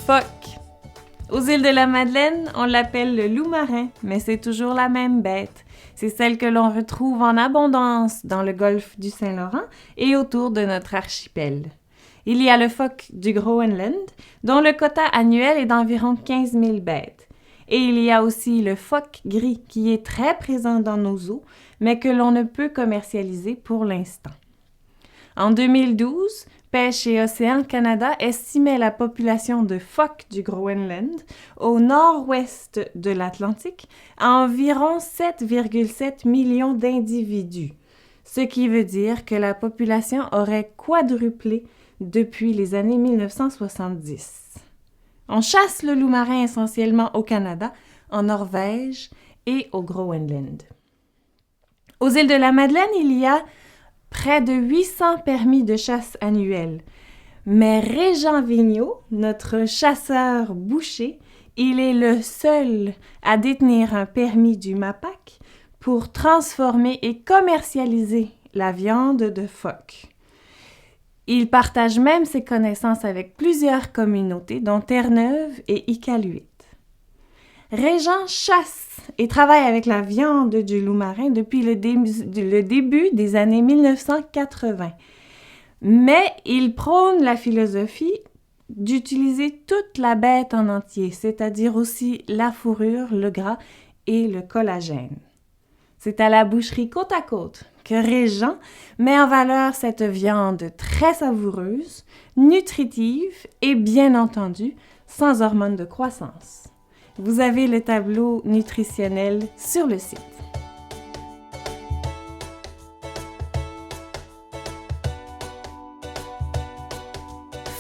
phoque. Aux îles de la Madeleine, on l'appelle le loup marin, mais c'est toujours la même bête. C'est celle que l'on retrouve en abondance dans le golfe du Saint-Laurent et autour de notre archipel. Il y a le phoque du Groenland, dont le quota annuel est d'environ 15 000 bêtes. Et il y a aussi le phoque gris, qui est très présent dans nos eaux, mais que l'on ne peut commercialiser pour l'instant. En 2012, Pêche et Océan Canada estimait la population de phoques du Groenland au nord-ouest de l'Atlantique à environ 7,7 millions d'individus, ce qui veut dire que la population aurait quadruplé depuis les années 1970. On chasse le loup marin essentiellement au Canada, en Norvège et au Groenland. Aux îles de la Madeleine, il y a près de 800 permis de chasse annuels. Mais Régent Vigneault, notre chasseur boucher, il est le seul à détenir un permis du MAPAC pour transformer et commercialiser la viande de phoque. Il partage même ses connaissances avec plusieurs communautés, dont Terre-Neuve et Iqaluit. Régent chasse et travaille avec la viande du loup marin depuis le début des années 1980. Mais il prône la philosophie d'utiliser toute la bête en entier, c'est-à-dire aussi la fourrure, le gras et le collagène. C'est à la boucherie Côte à Côte que Régent met en valeur cette viande très savoureuse, nutritive et bien entendu sans hormones de croissance. Vous avez le tableau nutritionnel sur le site.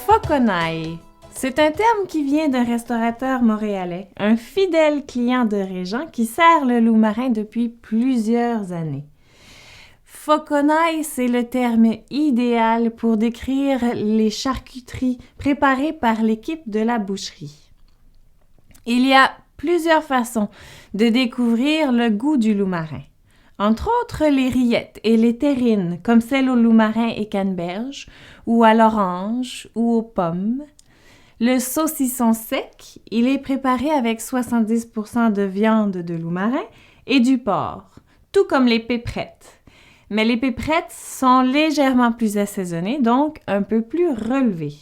Phoconaille. C'est un terme qui vient d'un restaurateur montréalais, un fidèle client de Régent qui sert le loup marin depuis plusieurs années. Phoconaille, c'est le terme idéal pour décrire les charcuteries préparées par l'équipe de la boucherie. Il y a plusieurs façons de découvrir le goût du loup marin. Entre autres, les rillettes et les terrines, comme celles au loup marin et canneberge, ou à l'orange, ou aux pommes. Le saucisson sec, il est préparé avec 70% de viande de loup marin et du porc, tout comme les péprettes. Mais les péprettes sont légèrement plus assaisonnées, donc un peu plus relevées.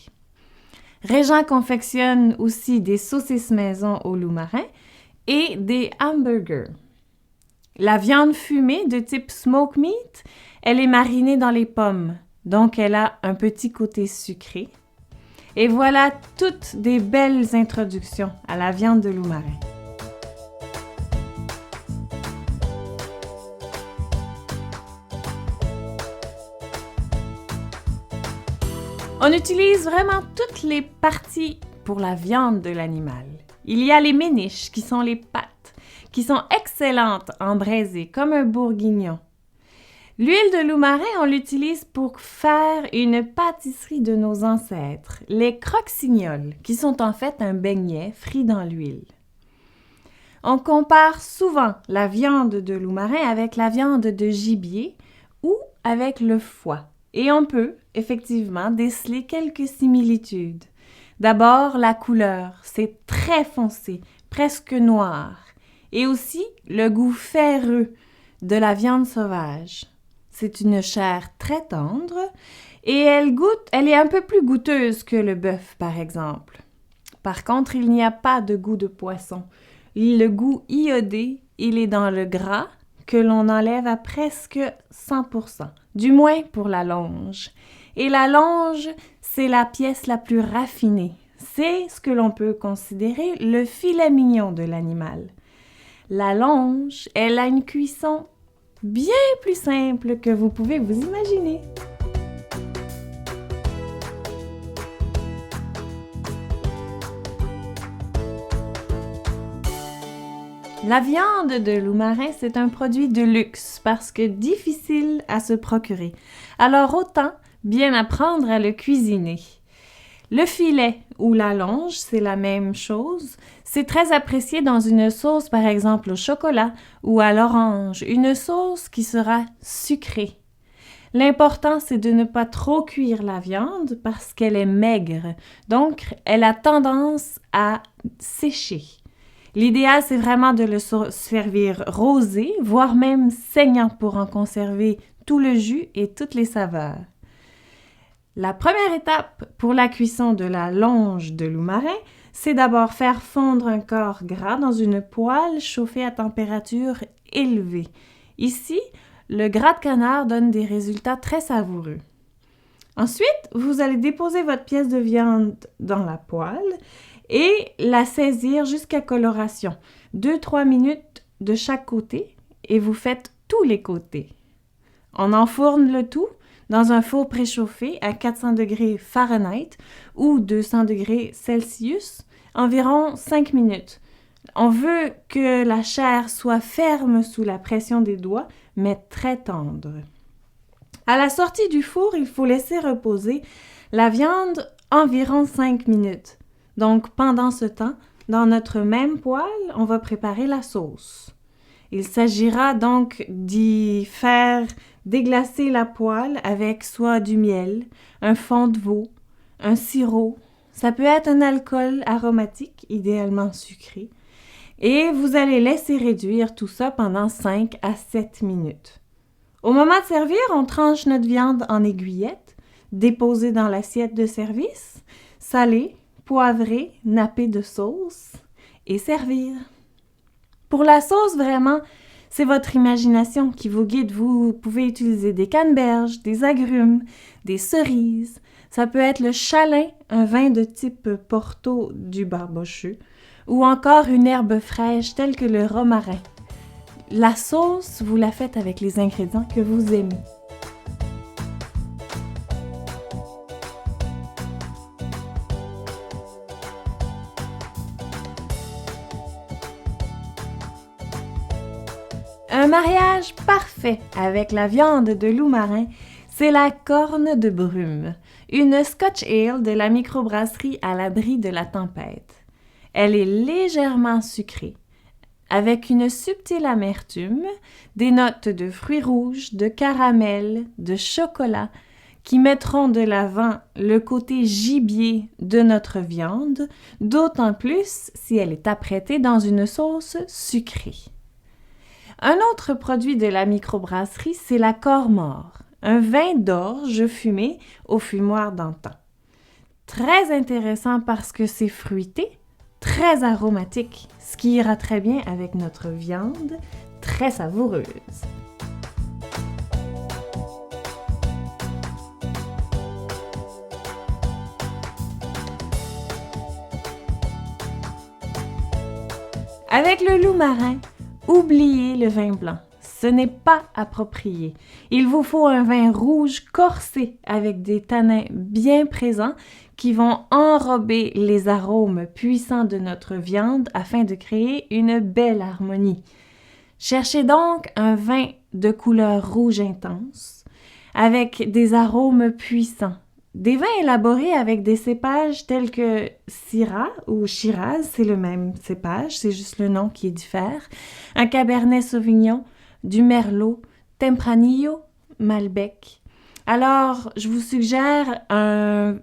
Régent confectionne aussi des saucisses maison au loup marin et des hamburgers. La viande fumée de type smoke meat, elle est marinée dans les pommes, donc elle a un petit côté sucré. Et voilà toutes des belles introductions à la viande de loup marin. On utilise vraiment toutes les parties pour la viande de l'animal. Il y a les méniches, qui sont les pattes, qui sont excellentes en braisé, comme un bourguignon. L'huile de loup marin, on l'utilise pour faire une pâtisserie de nos ancêtres, les croquignoles, qui sont en fait un beignet frit dans l'huile. On compare souvent la viande de loup marin avec la viande de gibier ou avec le foie. Et on peut, effectivement, déceler quelques similitudes. D'abord, la couleur, c'est très foncé, presque noir. Et aussi, le goût ferreux de la viande sauvage. C'est une chair très tendre et elle est un peu plus goûteuse que le bœuf, par exemple. Par contre, il n'y a pas de goût de poisson. Le goût iodé, il est dans le gras, que l'on enlève à presque 100%, du moins pour la longe. Et la longe, c'est la pièce la plus raffinée. C'est ce que l'on peut considérer le filet mignon de l'animal. La longe, elle a une cuisson bien plus simple que vous pouvez vous imaginer. La viande de loup marin, c'est un produit de luxe parce que difficile à se procurer. Alors autant bien apprendre à le cuisiner. Le filet ou la longe, c'est la même chose. C'est très apprécié dans une sauce, par exemple au chocolat ou à l'orange, une sauce qui sera sucrée. L'important, c'est de ne pas trop cuire la viande parce qu'elle est maigre. Donc, elle a tendance à sécher. L'idéal, c'est vraiment de le servir rosé, voire même saignant pour en conserver tout le jus et toutes les saveurs. La première étape pour la cuisson de la longe de loup marin, c'est d'abord faire fondre un corps gras dans une poêle chauffée à température élevée. Ici, le gras de canard donne des résultats très savoureux. Ensuite, vous allez déposer votre pièce de viande dans la poêle et la saisir jusqu'à coloration. 2-3 minutes de chaque côté et vous faites tous les côtés. On enfourne le tout dans un four préchauffé à 400 degrés Fahrenheit ou 200 degrés Celsius, environ 5 minutes. On veut que la chair soit ferme sous la pression des doigts, mais très tendre. À la sortie du four, il faut laisser reposer la viande environ 5 minutes. Donc, pendant ce temps, dans notre même poêle, on va préparer la sauce. Il s'agira donc d'y faire déglacer la poêle avec soit du miel, un fond de veau, un sirop. Ça peut être un alcool aromatique, idéalement sucré. Et vous allez laisser réduire tout ça pendant 5 à 7 minutes. Au moment de servir, on tranche notre viande en aiguillettes, déposée dans l'assiette de service, salée, poivrée, nappée de sauce et servir. Pour la sauce, vraiment, c'est votre imagination qui vous guide. Vous pouvez utiliser des canneberges, des agrumes, des cerises. Ça peut être le chalin, un vin de type Porto du Barbocheux, ou encore une herbe fraîche telle que le romarin. La sauce, vous la faites avec les ingrédients que vous aimez. Un mariage parfait avec la viande de loup marin, c'est la corne de brume, une Scotch Ale de la microbrasserie à l'abri de la tempête. Elle est légèrement sucrée, avec une subtile amertume, des notes de fruits rouges, de caramel, de chocolat, qui mettront de l'avant le côté gibier de notre viande, d'autant plus si elle est apprêtée dans une sauce sucrée. Un autre produit de la microbrasserie, c'est la Cormor, un vin d'orge fumé au fumoir d'antan. Très intéressant parce que c'est fruité, très aromatique, ce qui ira très bien avec notre viande, très savoureuse. Avec le loup marin, oubliez le vin blanc. Ce n'est pas approprié. Il vous faut un vin rouge corsé avec des tanins bien présents qui vont enrober les arômes puissants de notre viande afin de créer une belle harmonie. Cherchez donc un vin de couleur rouge intense avec des arômes puissants. Des vins élaborés avec des cépages tels que Syrah ou Shiraz, c'est le même cépage, c'est juste le nom qui diffère. Un Cabernet Sauvignon, du Merlot, Tempranillo, Malbec. Alors, je vous suggère un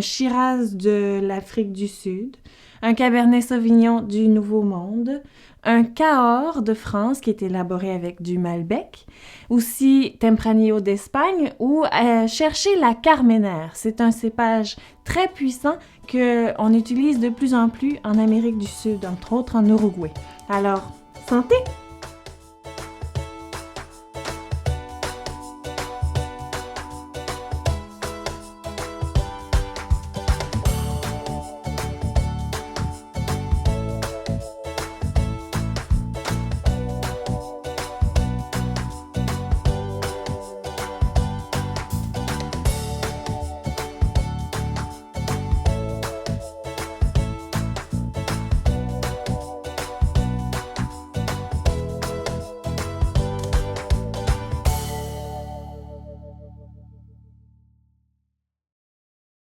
Shiraz de l'Afrique du Sud, un Cabernet Sauvignon du Nouveau Monde, un Cahors de France qui est élaboré avec du Malbec, aussi Tempranillo d'Espagne ou cherchez la Carmenère. C'est un cépage très puissant qu'on utilise de plus en plus en Amérique du Sud, entre autres en Uruguay. Alors, santé!